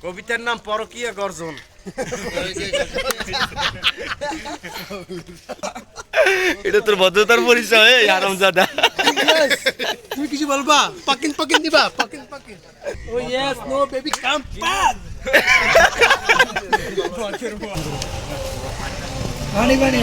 কবিতার নাম পরকীয়া গর্জন। এটা তোর ভদ্রতার পরিচয় আরামজাদা। তুমি কিছু বলবা? পাকিন পাকিন দিবা? পাকিন পাকিন। ও yes no baby come back. পানি পানি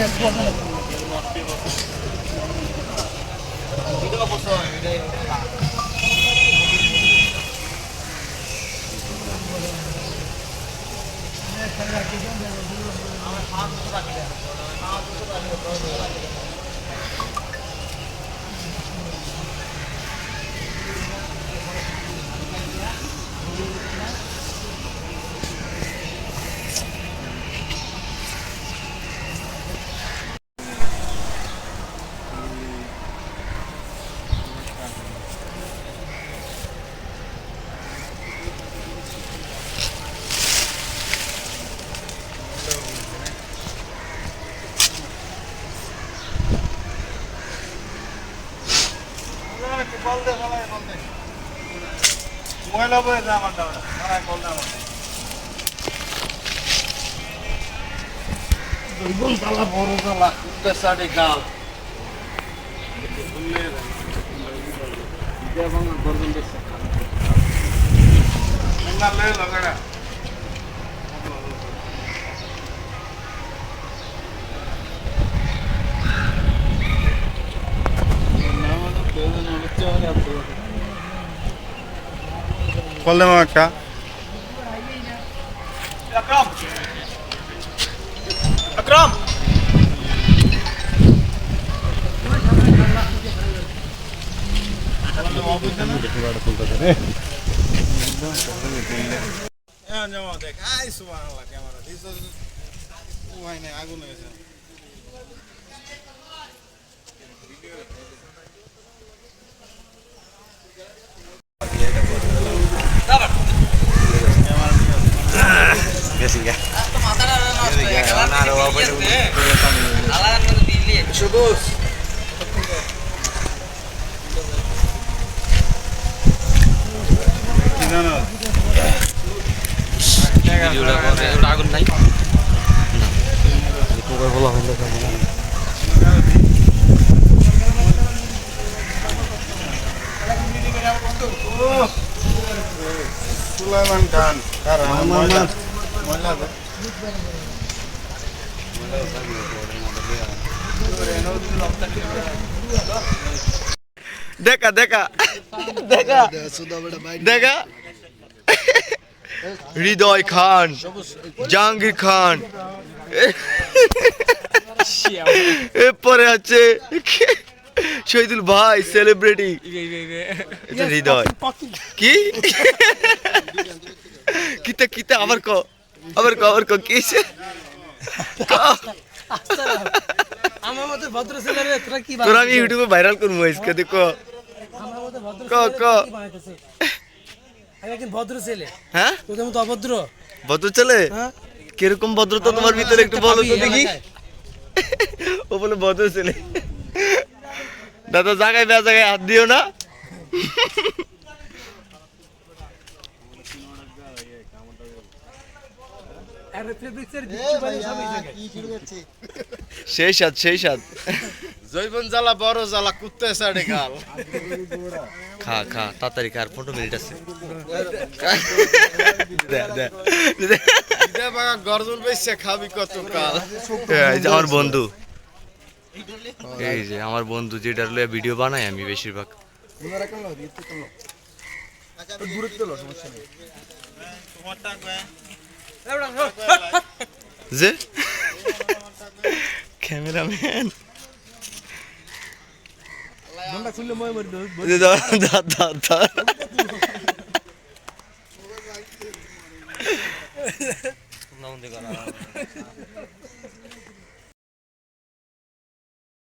ময়লা বয়ে যা আমার দাও দুর্বল জ্বালা বড় জ্বালা কুত্তা সাড়ে গাল গর্জন দেখছে লগা বললাম একটা আকরাম আকরাম দেখ আই সুবহানাল্লাহ ক্যামেরা দিস ওয়াই নাই আগুন হয়েছে গেছি গা তো মাথাটা নষ্ট হয়ে গেল না আর বাবা আলাদা করে দিলি সবুজ কি জানো ভিডিওটা করে ওটা আগুন নাই না কোকার বলা হলো সুলাইমান খান কার ময়লা ময়লা দেখা দেখা দেখা দেখা হৃদয় খান জাহাঙ্গীর খান এরপরে আছে শহীদুল ভাই সেলিব্রিটি হৃদয় কি কিতা কিতা আবার ক আবার ক কিসে আমার মতে ভদ্র ছেলে রে তোরা কি তোরা আমি ইউটিউবে ভাইরাল করবো আজকে দেখো আমার মতে ভদ্র ক ক কি বানাইতেছে আমি একজন ভদ্র ছেলে হ্যাঁ তোদের মতো অভদ্র ভদ্র ছেলে হ্যাঁ কিরকম ভদ্রতা তোমার ভিতরে একটু বলো তো দেখি ও বলে ভদ্র ছেলে দাদা জায়গায় বে জায়গায় হাত দিও না আরে ফেব্রিক্সের কিছু বানিয়ে সবই জায়গায় সেই সাথ জৈবন জ্বালা বড় জ্বালা কুত্তা সাড়ে গাল খা খা তাড়াতাড়ি খা আর 15 মিনিট আছে দে বাবা গর্জন বেশে খাবি কত কাল এই যে আমার বন্ধু এই যে আমার বন্ধু যেটা লয়ে ভিডিও বানাই আমি বেশিরভাগ যে ক্যামেরাম্যান মনটা খুললে মই মরি ধর